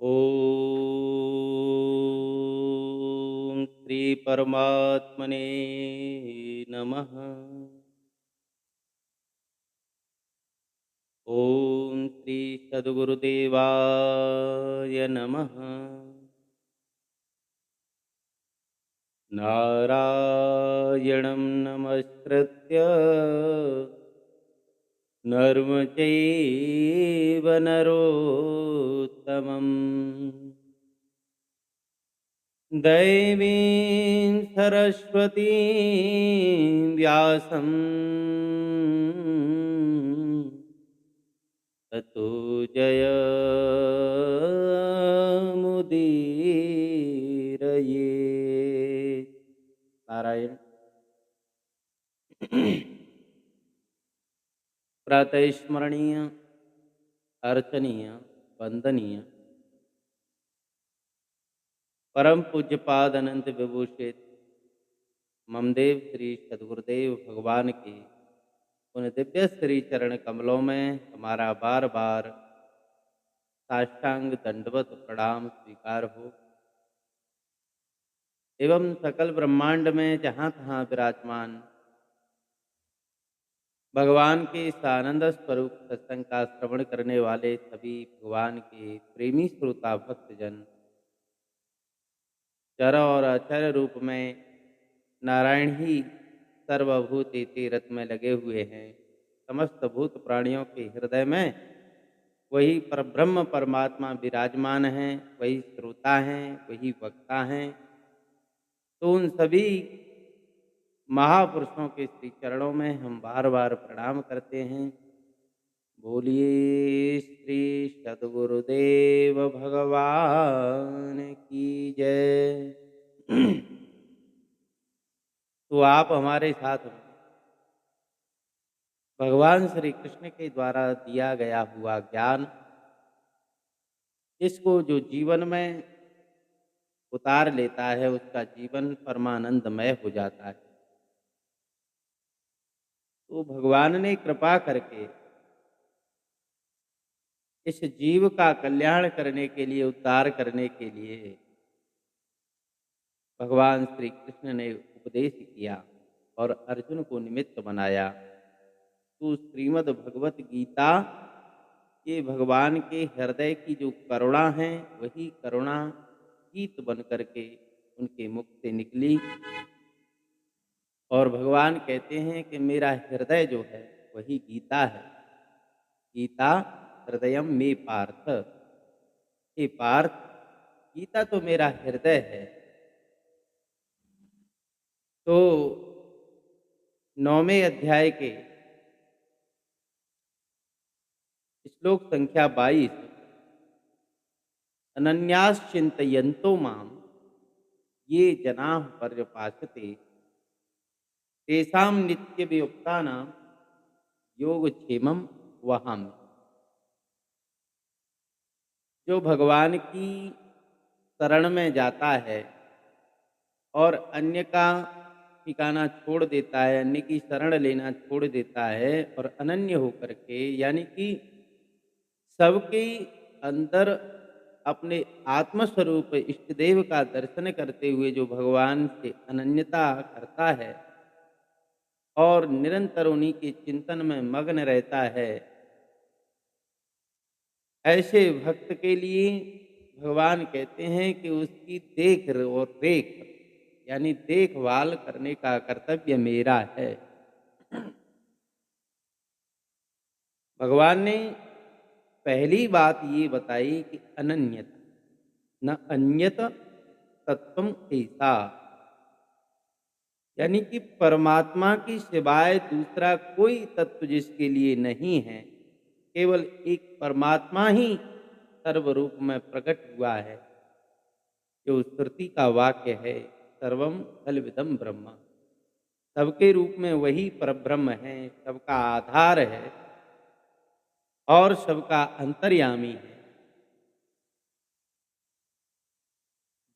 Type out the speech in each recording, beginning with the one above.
ॐ श्री परमात्मने नमः। ॐ श्री सद्गुरुदेवाय नमः। नारायणं नमस्कृत्य नरं चैव नरोत्तमम् दैवीं सरस्वतीं व्यासं ततो जयमुदीरये। नारायण। प्रातः स्मरणीय, अर्चनीय, वंदनीय परम पूज्यपाद अनंत विभूषित ममदेव श्री सद्गुरुदेव भगवान के उन दिव्य श्री चरण कमलों में हमारा बार बार साष्टांग दंडवत प्रणाम स्वीकार हो एवं सकल ब्रह्मांड में जहाँ तहाँ विराजमान भगवान के इस आनंद स्वरूप सत्संग का श्रवण करने वाले सभी भगवान के प्रेमी श्रोता भक्तजन चर और अचर रूप में नारायण ही सर्वभूत इति रत में लगे हुए हैं। समस्त भूत प्राणियों के हृदय में वही परब्रह्म परमात्मा विराजमान हैं, वही श्रोता हैं, वही वक्ता हैं। तो उन सभी महापुरुषों के श्री चरणों में हम बार बार प्रणाम करते हैं। बोलिए श्री सद्गुरुदेव भगवान की जय। तो आप हमारे साथ भगवान श्री कृष्ण के द्वारा दिया गया हुआ ज्ञान, इसको जो जीवन में उतार लेता है उसका जीवन परमानंदमय हो जाता है। तो भगवान ने कृपा करके इस जीव का कल्याण करने के लिए, उद्धार करने के लिए भगवान श्री कृष्ण ने उपदेश किया और अर्जुन को निमित्त बनाया। तो श्रीमद् भगवत गीता ये भगवान के हृदय की जो करुणा है वही करुणा गीत बन करके उनके मुख से निकली। और भगवान कहते हैं कि मेरा हृदय जो है वही गीता है। गीता हृदयम में पार्थ। हे पार्थ, गीता तो मेरा हृदय है। तो 9वें अध्याय के श्लोक संख्या 22, अनन्याश्चिन्तयन्तो माम ये जनाः पर्यपासते तेषां नित्यवियुक्तानां योगक्षेमं वहामि। जो भगवान की शरण में जाता है और अन्य का ठिकाना छोड़ देता है, अन्य की शरण लेना छोड़ देता है और अनन्य होकर के, यानी कि सबके अंदर अपने आत्मस्वरूप इष्ट देव का दर्शन करते हुए जो भगवान से अनन्यता करता है और निरंतर उन्हीं के चिंतन में मग्न रहता है, ऐसे भक्त के लिए भगवान कहते हैं कि उसकी देख और रेख, यानी देखभाल करने का कर्तव्य मेरा है। भगवान ने पहली बात ये बताई कि अनन्यत न अन्यत तत्वम ऐसा, यानी कि परमात्मा की सिवाय दूसरा कोई तत्व जिसके लिए नहीं है, केवल एक परमात्मा ही सर्वरूप में प्रकट हुआ है। जो श्रुति का वाक्य है, सर्वम खलविदम ब्रह्म, सबके रूप में वही परब्रह्म है, सबका आधार है और सबका अंतर्यामी है।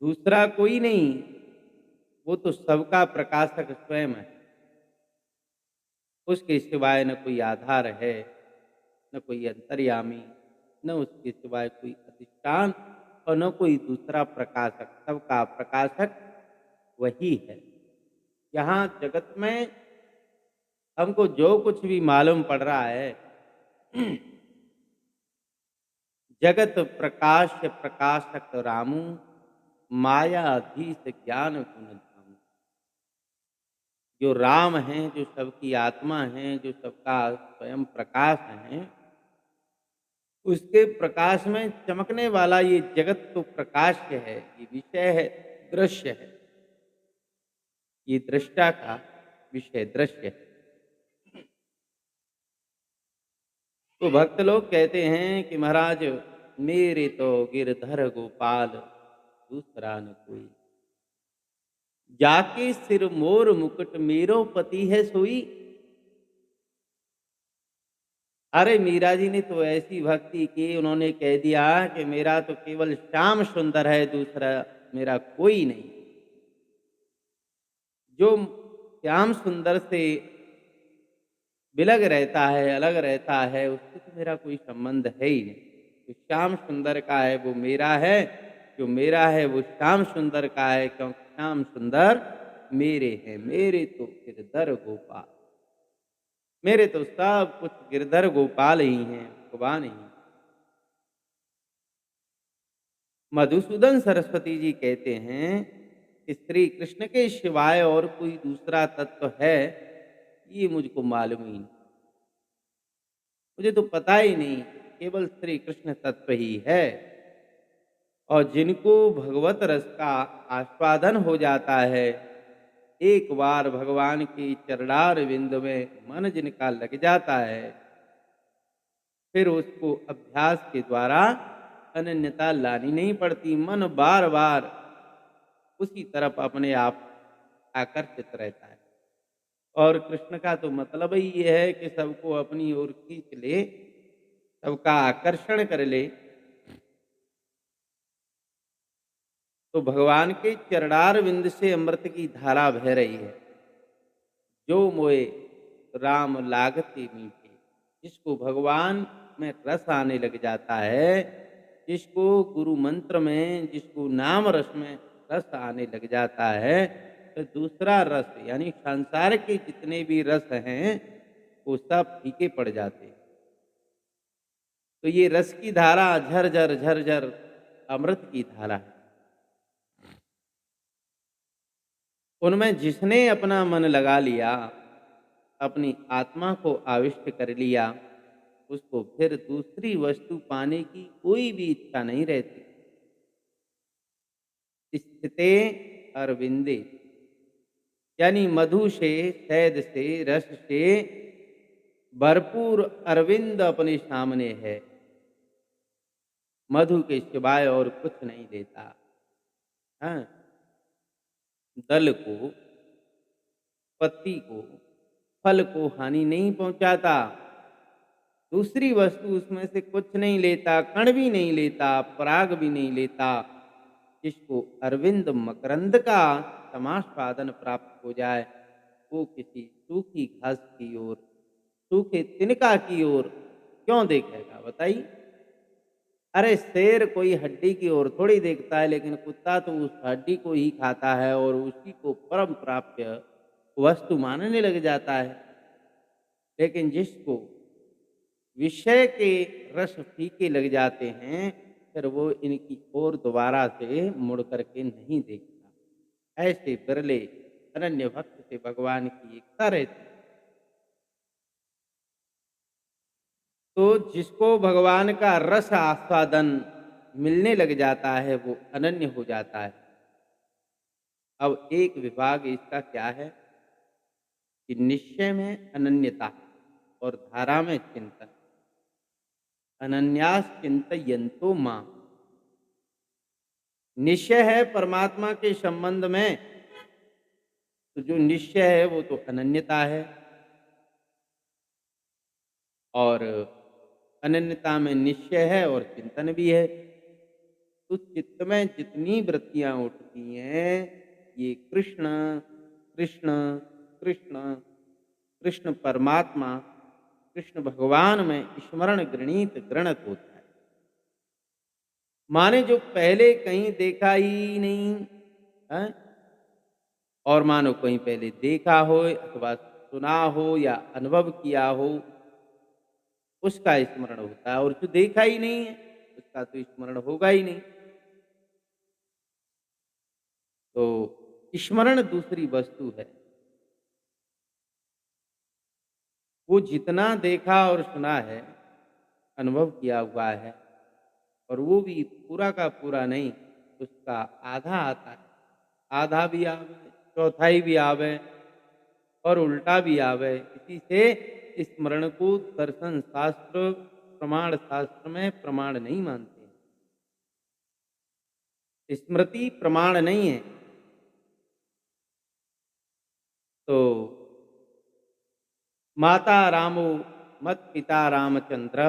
दूसरा कोई नहीं, वो तो सबका प्रकाशक स्वयं है। उसके सिवाय न कोई आधार है, न कोई अंतर्यामी, न उसके सिवाय कोई अधिष्ठान और न कोई दूसरा प्रकाशक, सबका प्रकाशक वही है। यहाँ जगत में हमको जो कुछ भी मालूम पड़ रहा है, जगत प्रकाश प्रकाशक रामू, माया अधीश ज्ञान गुण धामू। जो राम हैं, जो सबकी आत्मा हैं, जो सबका स्वयं प्रकाश हैं, उसके प्रकाश में चमकने वाला ये जगत तो प्रकाश्य है, ये विषय है, दृश्य है। ये दृष्टा का विषय दृश्य है। तो भक्त लोग कहते हैं कि महाराज मेरे तो गिरधर गोपाल, दूसरा न कोई। जाके सिर मोर मुकुट, मेरो पति है सोई। अरे मीरा जी ने तो ऐसी भक्ति की, उन्होंने कह दिया कि मेरा तो केवल श्याम सुंदर है, दूसरा मेरा कोई नहीं। जो श्याम सुंदर से विलग रहता है, अलग रहता है, उससे तो मेरा कोई संबंध है ही नहीं। जो श्याम सुंदर का है वो मेरा है, जो मेरा है वो श्याम सुंदर का है, क्योंकि श्याम सुंदर मेरे हैं। मेरे तो गिरधर गोपाल, मेरे तो सब कुछ गिरधर गोपाल ही हैं, भगवान ही। मधुसूदन सरस्वती जी कहते हैं कि श्री कृष्ण के सिवाय और कोई दूसरा तत्व है, ये मुझको मालूम ही नहीं। मुझे तो पता ही नहीं, केवल श्री कृष्ण तत्व ही है। और जिनको भगवत रस का आस्वादन हो जाता है, एक बार भगवान की चरणार विंद में मन जिनका लग जाता है, फिर उसको अभ्यास के द्वारा अनन्यता लानी नहीं पड़ती। मन बार बार उसी तरफ अपने आप आकर्षित रहता है। और कृष्ण का तो मतलब ही ये है कि सबको अपनी ओर खींच ले, सबका आकर्षण कर ले। तो भगवान के चरणार विंद से अमृत की धारा बह रही है। जो मोए राम लागते मीठे, जिसको भगवान में रस आने लग जाता है, जिसको गुरु मंत्र में, जिसको नाम रस में रस आने लग जाता है, तो दूसरा रस यानी संसार के जितने भी रस हैं वो सब फीके पड़ जाते हैं। तो ये रस की धारा झरझर झरझर अमृत की धारा है। उनमें जिसने अपना मन लगा लिया, अपनी आत्मा को आविष्ट कर लिया, उसको फिर दूसरी वस्तु पाने की कोई भी इच्छा नहीं रहती। स्थिते अरविंदे, यानी मधु से, शहद से, रस से भरपूर अरविंद अपने सामने है। मधु के सिवाय और कुछ नहीं देता। हाँ, दल को, पत्ती को, फल को हानि नहीं पहुंचाता। दूसरी वस्तु उसमें से कुछ नहीं लेता, कण भी नहीं लेता, पराग भी नहीं लेता। जिसको अरविंद मकरंद का समास्वादन प्राप्त हो जाए, वो किसी सूखी घास की ओर, सूखे तिनका की ओर क्यों देखेगा बताइए। अरे शेर कोई हड्डी की ओर थोड़ी देखता है, लेकिन कुत्ता तो उस हड्डी को ही खाता है और उसी को परम प्राप्य वस्तु मानने लग जाता है। लेकिन जिसको विषय के रस फीके लग जाते हैं, फिर वो इनकी ओर दोबारा से मुड़ करके नहीं देखता। ऐसे बिरले अनन्य भक्त से भगवान की एकता रहती। तो जिसको भगवान का रस आस्वादन मिलने लग जाता है, वो अनन्य हो जाता है। अब एक विभाग इसका क्या है कि निश्चय में अनन्यता और धारा में चिंतन। अनन्यास चिंतयन्तो मां, निश्चय है परमात्मा के संबंध में, तो जो निश्चय है वो तो अनन्यता है। और अनन्यता में निश्चय है और चिंतन भी है। तो चित्त में जितनी वृत्तियां उठती हैं, ये कृष्ण कृष्ण कृष्ण, कृष्ण परमात्मा, कृष्ण भगवान में स्मरण गृणीत गृणत होता है। माने जो पहले कहीं देखा ही नहीं है, और मानो कहीं पहले देखा हो अथवा सुना हो या अनुभव किया हो, उसका स्मरण होता है, और जो देखा ही नहीं है उसका तो स्मरण होगा ही नहीं। तो स्मरण दूसरी वस्तु है। वो जितना देखा और सुना है, अनुभव किया हुआ है, और वो भी पूरा का पूरा नहीं, उसका आधा आता है। आधा भी आवे, चौथाई भी आवे और उल्टा भी आवे। इसी से स्मरण को दर्शन शास्त्र, प्रमाण शास्त्र में प्रमाण नहीं मानते। स्मृति प्रमाण नहीं है। तो माता रामो मत पिता रामचंद्र,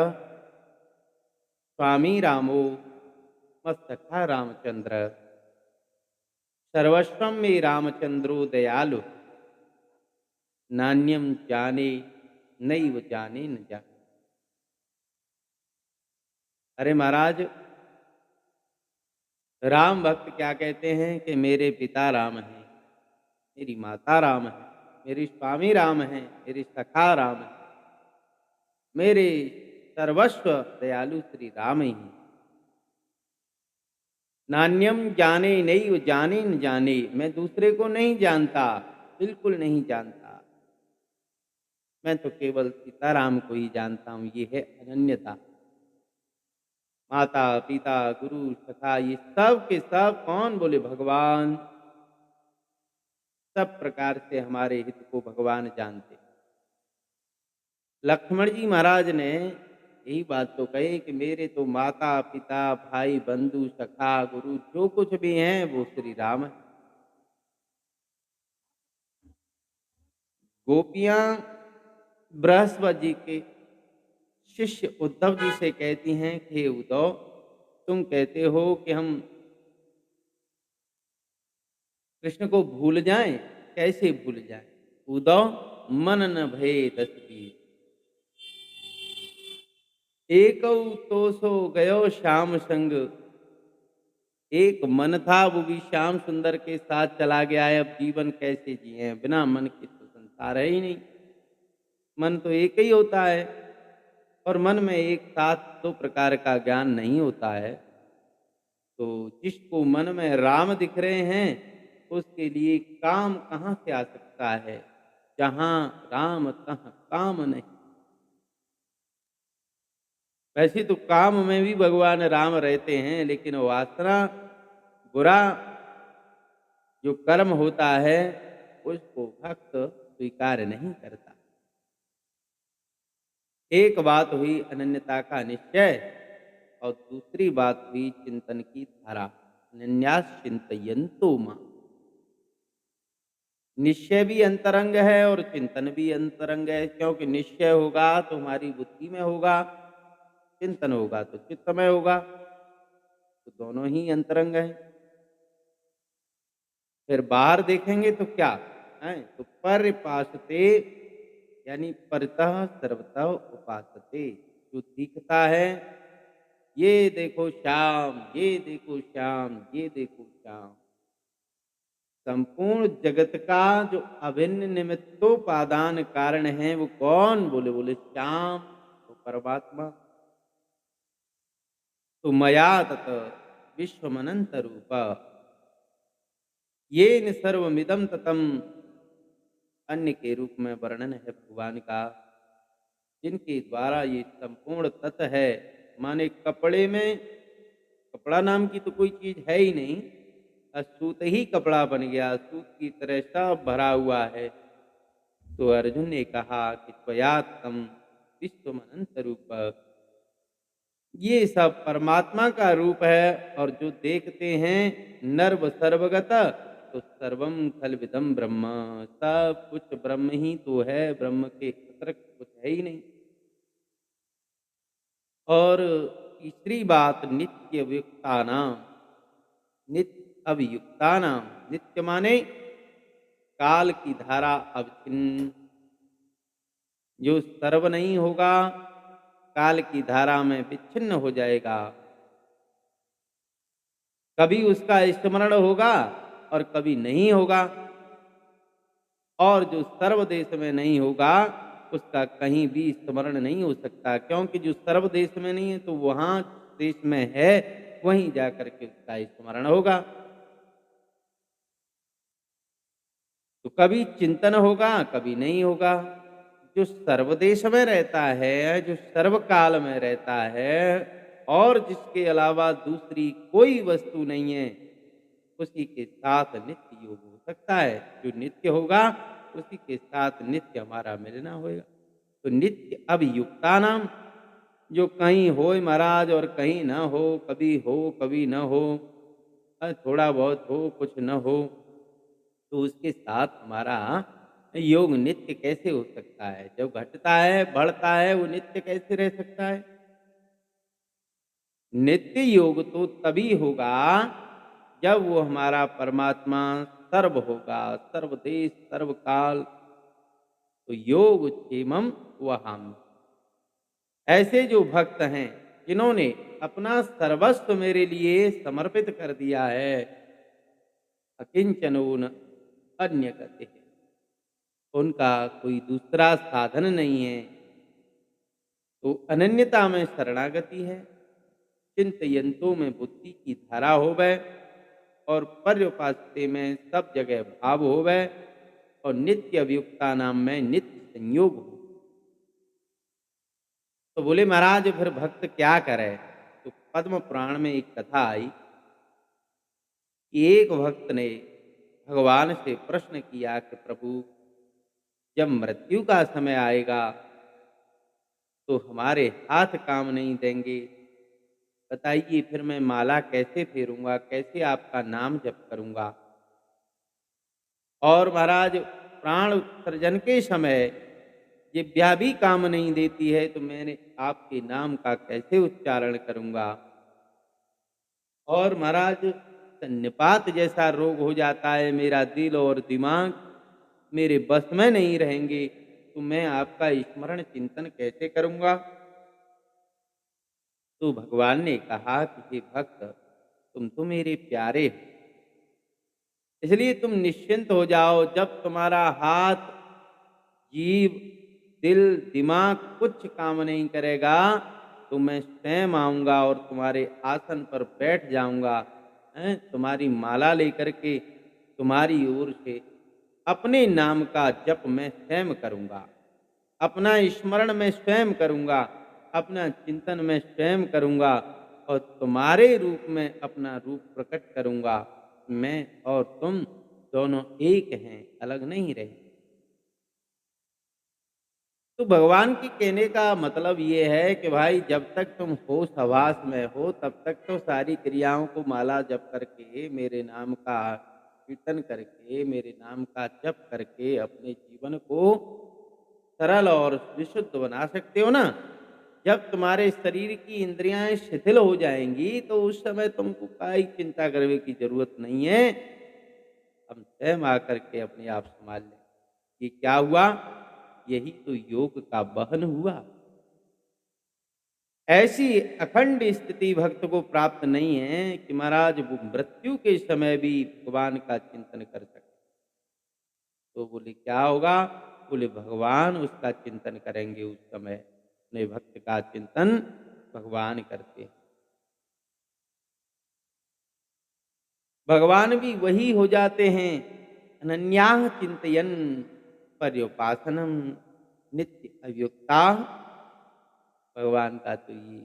स्वामी रामो मत सखा रामचंद्र, सर्वस्वम में रामचंद्रो दयालु, नान्यम जाने नैव जाने न जाने। अरे महाराज, राम भक्त क्या कहते हैं कि मेरे पिता राम हैं, मेरी माता राम है, मेरे स्वामी राम हैं, मेरे सखा राम है, मेरे सर्वस्व दयालु श्री राम ही हैं। नान्यम जाने नहीं जाने न जाने, मैं दूसरे को नहीं जानता, बिल्कुल नहीं जानता। मैं तो केवल सीताराम को ही जानता हूँ। ये है अनन्यता। माता पिता गुरु सखा ये सब के सब कौन? बोले भगवान। सब प्रकार से हमारे हित को भगवान जानते। लक्ष्मण जी महाराज ने यही बात तो कही कि मेरे तो माता पिता भाई बंधु सखा गुरु जो कुछ भी हैं वो श्री राम है। गोपियां बृहस्पति जी के शिष्य उद्धव जी से कहती हैं कि हे उद्धव, तुम कहते हो कि हम कृष्ण को भूल जाएं, कैसे भूल जाएं? उद्धव मन न भये दस बीस, एक तो सो गयो श्याम संग। एक मन था वो भी श्याम सुंदर के साथ चला गया है। अब जीवन कैसे जिए? बिना मन के तो संसार है ही नहीं। मन तो एक ही होता है, और मन में एक साथ दो प्रकार का ज्ञान नहीं होता है। तो जिसको मन में राम दिख रहे हैं, उसके लिए काम कहाँ से आ सकता है? जहाँ राम तहाँ काम नहीं। वैसे तो काम में भी भगवान राम रहते हैं, लेकिन वासना बुरा जो कर्म होता है उसको भक्त स्वीकार नहीं करता। एक बात हुई अनन्यता का निश्चय, और दूसरी बात हुई चिंतन की धारा। अनन्यास चिंतयन्तो मां। निश्चय भी अंतरंग है और चिंतन भी अंतरंग है, क्योंकि निश्चय होगा तो हमारी बुद्धि में होगा, चिंतन होगा तो चित्त में होगा, तो दोनों ही अंतरंग हैं। फिर बाहर देखेंगे तो क्या है? तो परिपासते यानी परतः सर्वतः उपासते, जो दिखता है, ये देखो श्याम, ये देखो श्याम, ये देखो श्याम। संपूर्ण जगत का जो अभिन्न निमित्तोपादान कारण है वो कौन? बोले बोले श्याम, तो परमात्मा। तो मया तत विश्वमनंत रूप, ये न सर्वमिदम ततम। अन्य के रूप में वर्णन है भगवान का, जिनके द्वारा ये संपूर्ण तत्व है। माने कपड़े में कपड़ा नाम की तो कोई चीज है ही नहीं, सूत ही कपड़ा बन गया, सूत की तरह सब भरा हुआ है। तो अर्जुन ने कहा कि त्वयात्म विश्वमनंत रूप, ये सब परमात्मा का रूप है। और जो देखते हैं नर्व सर्वगत, तो सर्वम खलविदम ब्रह्म, सब कुछ ब्रह्म ही तो है, ब्रह्म के अतिरिक्त कुछ है ही नहीं। और तीसरी बात नित्य वियुक्ता नाम, नित्य अभियुक्ता नाम। नित्य माने काल की धारा अवचिन्न, जो सर्व नहीं होगा, काल की धारा में विच्छिन्न हो जाएगा। कभी उसका स्मरण होगा और कभी नहीं होगा। और जो सर्वदेश में नहीं होगा उसका कहीं भी स्मरण नहीं हो सकता, क्योंकि जो सर्वदेश में नहीं है तो वहाँ देश में है वहीं जाकर के उसका स्मरण होगा। तो कभी चिंतन होगा कभी नहीं होगा। जो सर्वदेश में रहता है, जो सर्वकाल में रहता है और जिसके अलावा दूसरी कोई वस्तु नहीं है, उसी के साथ नित्य योग हो सकता है। जो नित्य होगा उसी के साथ नित्य हमारा मिलना होगा। तो नित्य अभियुक्ता नाम, जो कहीं हो महाराज और कहीं न हो कभी न हो, थोड़ा बहुत हो कुछ न हो, तो उसके साथ हमारा योग नित्य कैसे हो सकता है? जब घटता है बढ़ता है वो नित्य कैसे रह सकता है? नित्य योग तो तभी होगा जब वो हमारा परमात्मा सर्व होगा, सर्वदेश सर्वकाल। तो योग क्षेमम वहाम। ऐसे जो भक्त हैं जिन्होंने अपना सर्वस्व मेरे लिए समर्पित कर दिया है, अकिंचनोन अन्य गति, उनका कोई दूसरा साधन नहीं है। तो अनन्यता में शरणागति है, चिंतयंतों में बुद्धि की धारा होवे और पर्युपास्ते में सब जगह भाव होवे और नित्य अभियुक्ता नाम में नित्य संयोग हो। तो बोले महाराज फिर भक्त क्या करे? तो पद्म पुराण में एक कथा आई कि एक भक्त ने भगवान से प्रश्न किया कि प्रभु, जब मृत्यु का समय आएगा तो हमारे हाथ काम नहीं देंगे, बताइए फिर मैं माला कैसे फेरूंगा, कैसे आपका नाम जप करूंगा? और महाराज प्राण उत्सर्जन के समय जिह्वा भी काम नहीं देती है तो मैंने आपके नाम का कैसे उच्चारण करूंगा? और महाराज सन्निपात जैसा रोग हो जाता है, मेरा दिल और दिमाग मेरे बस में नहीं रहेंगे, तो मैं आपका स्मरण चिंतन कैसे करूंगा? तो भगवान ने कहा कि हे भक्त, तुम तो मेरे प्यारे हो, इसलिए तुम निश्चिंत हो जाओ। जब तुम्हारा हाथ, जीव, दिल, दिमाग कुछ काम नहीं करेगा तो मैं स्वयं आऊंगा और तुम्हारे आसन पर बैठ जाऊंगा, हैं? तुम्हारी माला लेकर के तुम्हारी ओर से अपने नाम का जप मैं स्वयं करूंगा, अपना स्मरण मैं स्वयं करूंगा, अपना चिंतन मैं स्वयं करूंगा और तुम्हारे रूप में अपना रूप प्रकट करूंगा। मैं और तुम दोनों एक हैं, अलग नहीं रहे। तो भगवान के कहने का मतलब ये है कि भाई जब तक तुम होश हवास में हो तब तक तो सारी क्रियाओं को माला जप करके, मेरे नाम का कीर्तन करके, मेरे नाम का जप करके अपने जीवन को सरल और विशुद्ध बना सकते हो ना। जब तुम्हारे शरीर की इंद्रियां शिथिल हो जाएंगी तो उस समय तुमको कोई चिंता करने की जरूरत नहीं है। हम स्वयं आकर के अपने आप संभाल लें। ये क्या हुआ? यही तो योग का बहन हुआ। ऐसी अखंड स्थिति भक्त को प्राप्त नहीं है कि महाराज वो मृत्यु के समय भी भगवान का चिंतन कर सके। तो बोले क्या होगा? बोले भगवान उसका चिंतन करेंगे उस समय। अपने भक्त का चिंतन भगवान करते हैं। भगवान भी वही हो जाते हैं, अनन्याः चिंतयन् पर्युपासनम नित्य अभियुक्ता। भगवान का तो ये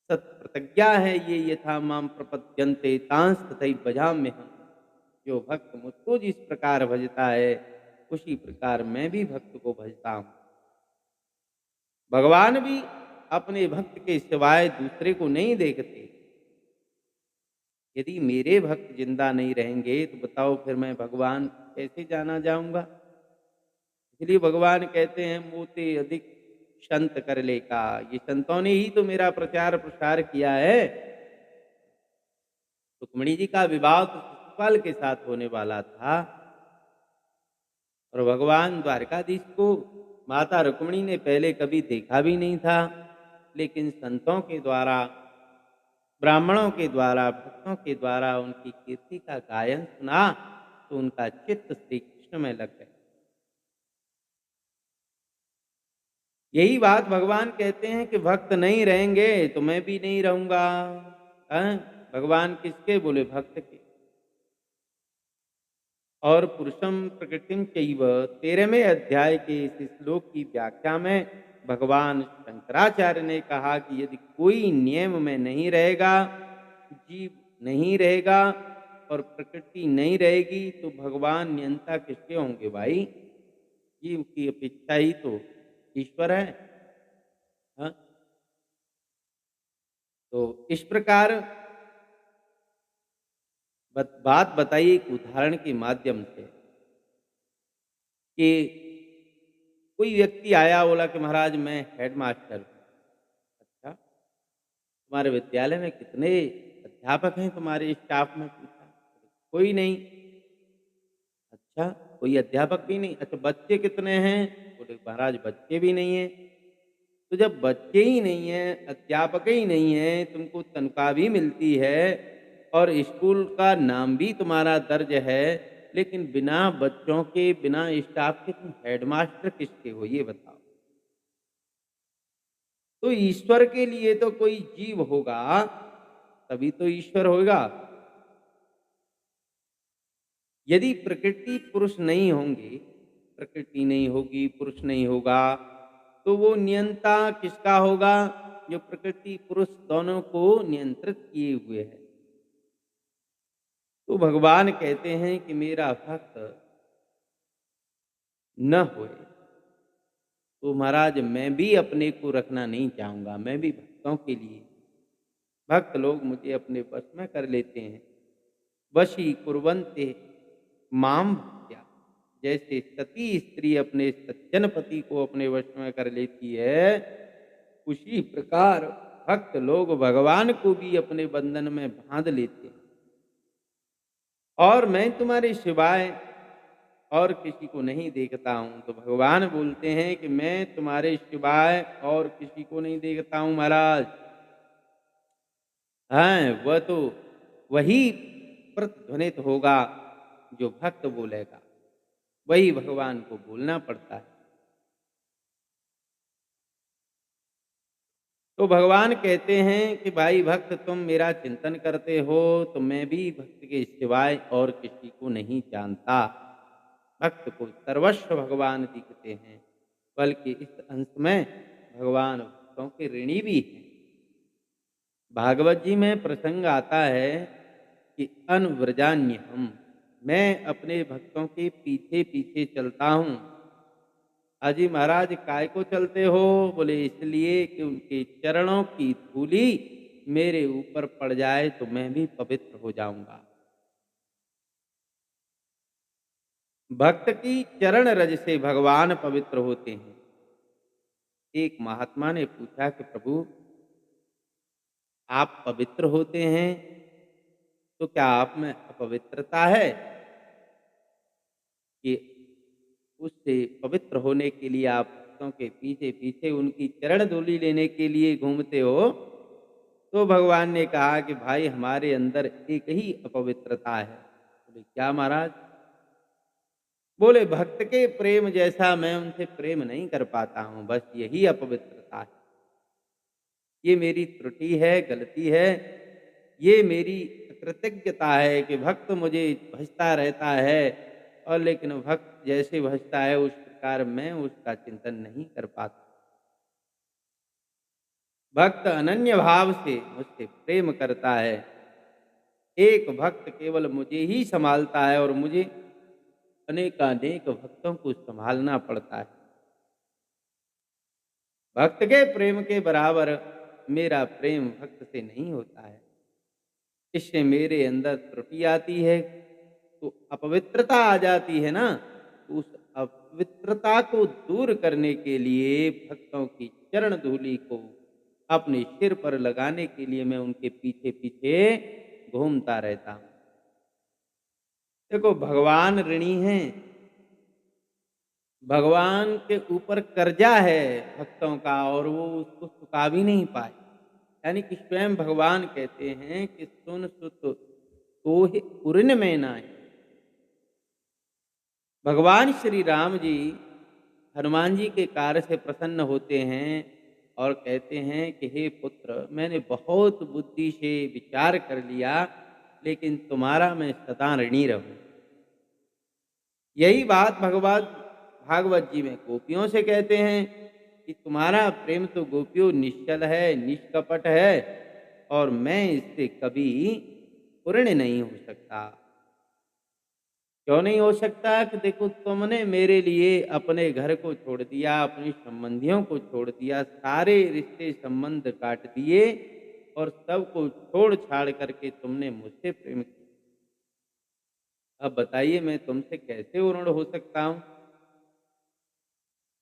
सत प्रतिज्ञा है, ये यथा माम प्रपद्यन्ते तांस तथैव भजाम्य हम। जो भक्त मुझको जिस प्रकार भजता है उसी प्रकार मैं भी भक्त को भजता हूँ। भगवान भी अपने भक्त के सिवाय दूसरे को नहीं देखते। यदि मेरे भक्त जिंदा नहीं रहेंगे तो बताओ फिर मैं भगवान कैसे जाना जाऊंगा? इसलिए भगवान कहते हैं मोते अधिक संत कर ले का। ये संतों ने ही तो मेरा प्रचार प्रसार किया है। रुक्मिणी जी का विवाह तो शिशुपाल के साथ होने वाला था और भगवान द्वारकाधीश को माता रुक्मिणी ने पहले कभी देखा भी नहीं था, लेकिन संतों के द्वारा ब्राह्मणों के द्वारा, भक्तों के द्वारा उनकी कीर्ति का गायन सुना तो उनका चित्त श्री कृष्ण में लग गया। यही बात भगवान कहते हैं कि भक्त नहीं रहेंगे तो मैं भी नहीं रहूंगा। हैं? भगवान किसके बोले? भक्त के। और पुरुषम प्रकृतिम चैव 13वें अध्याय के इस श्लोक की व्याख्या में भगवान शंकराचार्य ने कहा कि यदि कोई नियम में नहीं रहेगा, जीव नहीं रहेगा और प्रकृति नहीं रहेगी तो भगवान नियंता किसके होंगे भाई? जीव की अपेक्षा ही तो ईश्वर है। हाँ? तो इस प्रकार बात बताइए एक उदाहरण के माध्यम से कि कोई व्यक्ति आया, बोला कि महाराज मैं हेडमास्टर हूँ। अच्छा, तुम्हारे विद्यालय में कितने अध्यापक हैं? तुम्हारे स्टाफ में पूछा, कोई नहीं। अच्छा, कोई अध्यापक भी नहीं। अच्छा, बच्चे कितने हैं? बोले महाराज बच्चे भी नहीं हैं। तो जब बच्चे ही नहीं हैं, अध्यापक ही नहीं है, तुमको तनख्वाह भी मिलती है और स्कूल का नाम भी तुम्हारा दर्ज है, लेकिन बिना बच्चों के, बिना स्टाफ के तुम हेडमास्टर किसके हो ये बताओ? तो ईश्वर के लिए तो कोई जीव होगा, तभी तो ईश्वर होगा। यदि प्रकृति पुरुष नहीं होंगे, प्रकृति नहीं होगी, पुरुष नहीं होगा, तो वो नियंता किसका होगा? जो प्रकृति पुरुष दोनों को नियंत्रित किए हुए है। तो भगवान कहते हैं कि मेरा भक्त न होए तो महाराज मैं भी अपने को रखना नहीं चाहूंगा। मैं भी भक्तों के लिए, भक्त लोग मुझे अपने वश में कर लेते हैं। वशी कुर्वन्ते माम भक्त्या, जैसे सती स्त्री अपने सज्जन पति को अपने वश में कर लेती है, उसी प्रकार भक्त लोग भगवान को भी अपने बंधन में बांध लेते हैं। और मैं तुम्हारे सिवाय और किसी को नहीं देखता हूं। तो भगवान बोलते हैं कि मैं तुम्हारे सिवाय और किसी को नहीं देखता हूं महाराज। हाँ, वह तो वही प्रतिध्वनित होगा जो भक्त बोलेगा, वही भगवान को बोलना पड़ता है। तो भगवान कहते हैं कि भाई भक्त तुम मेरा चिंतन करते हो तो मैं भी भक्त के सिवाय और किसी को नहीं जानता। भक्त को सर्वस्व भगवान दिखते हैं, बल्कि इस अंश में भगवान भक्तों के ऋणी भी हैं। भागवत जी में प्रसंग आता है कि अनव्रजान्य हम, मैं अपने भक्तों के पीछे पीछे चलता हूँ। अजी महाराज काय को चलते हो? बोले इसलिए कि उनके चरणों की धूली मेरे ऊपर पड़ जाए तो मैं भी पवित्र हो जाऊंगा। भक्त की चरण रज से भगवान पवित्र होते हैं। एक महात्मा ने पूछा कि प्रभु आप पवित्र होते हैं तो क्या आप में अपवित्रता है कि उससे पवित्र होने के लिए आप भक्तों के पीछे पीछे उनकी चरण धूलि लेने के लिए घूमते हो? तो भगवान ने कहा कि भाई हमारे अंदर एक ही अपवित्रता है। बोले क्या महाराज? बोले भक्त के प्रेम जैसा मैं उनसे प्रेम नहीं कर पाता हूँ, बस यही अपवित्रता है। ये मेरी त्रुटि है, गलती है, ये मेरी कृतज्ञता है कि भक्त मुझे भजता रहता है और लेकिन भक्त जैसे भजता है उस प्रकार मैं उसका चिंतन नहीं कर पाता। भक्त अनन्य भाव से मुझसे प्रेम करता है। एक भक्त केवल मुझे ही संभालता है और मुझे अनेकानेक भक्तों को संभालना पड़ता है। भक्त के प्रेम के बराबर मेरा प्रेम भक्त से नहीं होता है। इससे मेरे अंदर त्रुटि आती है तो अपवित्रता आ जाती है ना। तो उस अपवित्रता को दूर करने के लिए भक्तों की चरण धूलि को अपने सिर पर लगाने के लिए मैं उनके पीछे पीछे घूमता रहता हूँ। देखो भगवान ऋणी हैं, भगवान के ऊपर कर्जा है भक्तों का और वो उसको चुका भी नहीं पाए। यानी कि स्वयं भगवान कहते हैं कि सुन सुत तोहि उरिन में नाहि। भगवान श्री राम जी हनुमान जी के कार्य से प्रसन्न होते हैं और कहते हैं कि हे पुत्र, मैंने बहुत बुद्धि से विचार कर लिया, लेकिन तुम्हारा मैं सदा ऋणी रहूं। यही बात भगवत भागवत जी में गोपियों से कहते हैं कि तुम्हारा प्रेम तो गोपियों निश्चल है, निष्कपट है, और मैं इससे कभी पूर्ण नहीं हो सकता। क्यों नहीं हो सकता? कि देखो, तुमने मेरे लिए अपने घर को छोड़ दिया, अपने संबंधियों को छोड़ दिया, सारे रिश्ते संबंध काट दिए और सबको छोड़ छाड़ करके तुमने मुझसे प्रेम किया। अब बताइए, मैं तुमसे कैसे ऋण हो सकता हूँ?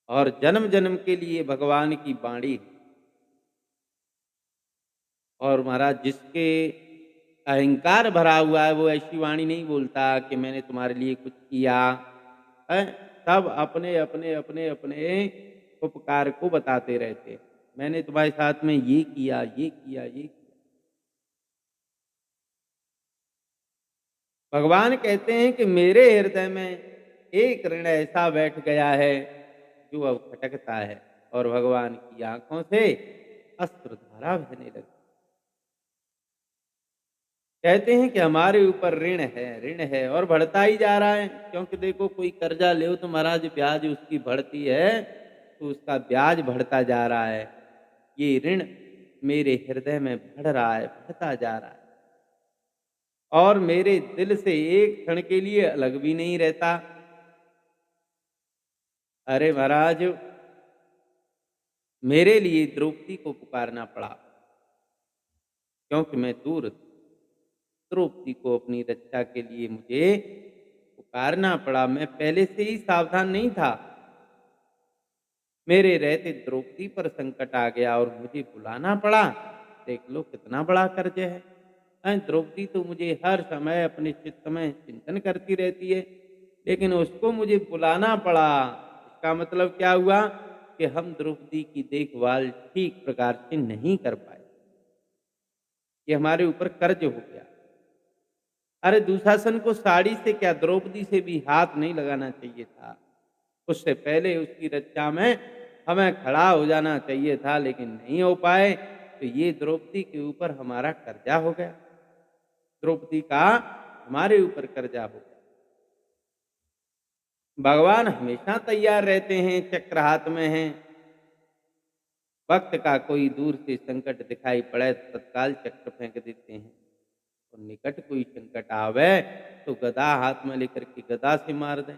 और जन्म जन्म के लिए भगवान की वाणी है। और महाराज, जिसके अहंकार भरा हुआ है वो ऐसी वाणी नहीं बोलता कि मैंने तुम्हारे लिए कुछ किया है। सब अपने अपने अपने अपने उपकार को बताते रहते हैं। मैंने तुम्हारे साथ में ये किया, ये किया, ये किया। भगवान कहते हैं कि मेरे हृदय में एक ऋण ऐसा बैठ गया है जो अब खटकता है, और भगवान की आंखों से अश्रुधारा बहने लगती। कहते हैं कि हमारे ऊपर ऋण है और बढ़ता ही जा रहा है। क्योंकि देखो, कोई कर्जा ले तो महाराज ब्याज उसकी बढ़ती है, तो उसका ब्याज बढ़ता जा रहा है। ये ऋण मेरे हृदय में बढ़ रहा है, बढ़ता जा रहा है, और मेरे दिल से एक क्षण के लिए अलग भी नहीं रहता। अरे महाराज, मेरे लिए द्रौपदी को पुकारना पड़ा, क्योंकि मैं दूर था। द्रौपदी को अपनी रक्षा के लिए मुझे पुकारना पड़ा। मैं पहले से ही सावधान नहीं था। मेरे रहते द्रौपदी पर संकट आ गया और मुझे बुलाना पड़ा। देख लो कितना बड़ा कर्ज है। द्रौपदी तो मुझे हर समय अपने चित्त में चिंतन करती रहती है, लेकिन उसको मुझे बुलाना पड़ा। इसका मतलब क्या हुआ? कि हम द्रौपदी की देखभाल ठीक प्रकार से नहीं कर पाए। ये हमारे ऊपर कर्ज हो गया। अरे, दुशासन को साड़ी से क्या, द्रौपदी से भी हाथ नहीं लगाना चाहिए था। उससे पहले उसकी रक्षा में हमें खड़ा हो जाना चाहिए था, लेकिन नहीं हो पाए। तो ये द्रौपदी के ऊपर हमारा कर्जा हो गया। द्रौपदी का हमारे ऊपर कर्जा हो गया। भगवान हमेशा तैयार रहते हैं, चक्र हाथ में है। वक्त का कोई दूर से संकट दिखाई पड़े तो तत्काल चक्र फेंक देते हैं, और निकट कोई संकट आवे तो गदा हाथ में लेकर के गदा से मार दें।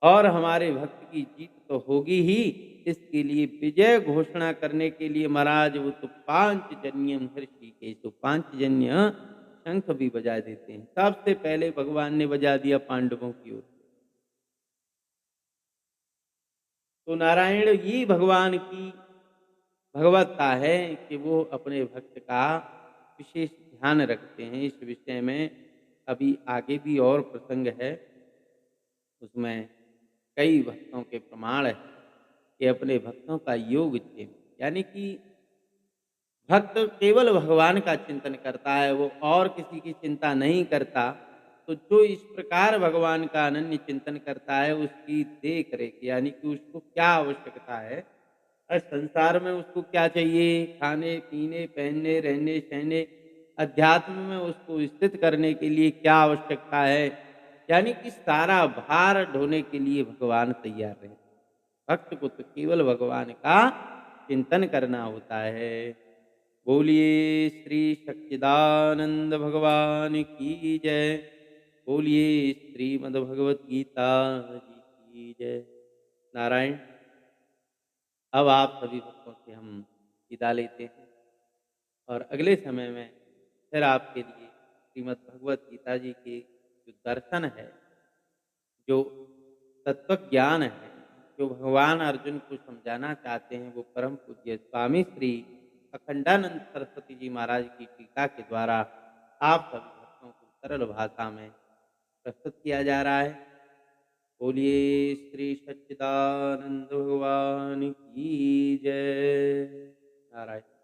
और हमारे भक्त की जीत तो होगी ही, इसके लिए विजय घोषणा करने के लिए महाराज वो तो पांचजन्य महर्षि के तो पांचजन्य शंख भी बजा देते हैं। सबसे पहले भगवान ने बजा दिया पांडवों की ओर। तो नारायण ये भगवान की भगवत्ता है कि वो अपने भक्त का विशेष ध्यान रखते हैं। इस विषय में अभी आगे भी और प्रसंग है, उसमें कई भक्तों के प्रमाण है कि अपने भक्तों का योग क्षेम, यानी कि भक्त केवल भगवान का चिंतन करता है, वो और किसी की चिंता नहीं करता। तो जो इस प्रकार भगवान का अनन्य चिंतन करता है, उसकी देख रेख, यानी कि उसको क्या आवश्यकता है और संसार में उसको क्या चाहिए, खाने पीने पहनने रहने सहने, अध्यात्म में उसको स्थित करने के लिए क्या आवश्यकता है, यानी कि सारा भार ढोने के लिए भगवान तैयार रहते हैं। भक्त को तो केवल भगवान का चिंतन करना होता है। बोलिए श्री सच्चिदानंद भगवान की जय। बोलिए श्रीमद् भगवत गीता जी की जय। नारायण। अब आप सभी भक्तों से हम विदा लेते हैं, और अगले समय में फिर आपके लिए श्रीमद् भगवत गीता जी के जो दर्शन है, जो तत्व ज्ञान है, जो भगवान अर्जुन को समझाना चाहते हैं, वो परम पूज्य स्वामी श्री अखंडानंद सरस्वती जी महाराज की टीका के द्वारा आप सभी भक्तों को सरल भाषा में प्रस्तुत किया जा रहा है। बोलिए श्री सच्चिदानंद भगवान की जय। नारायण।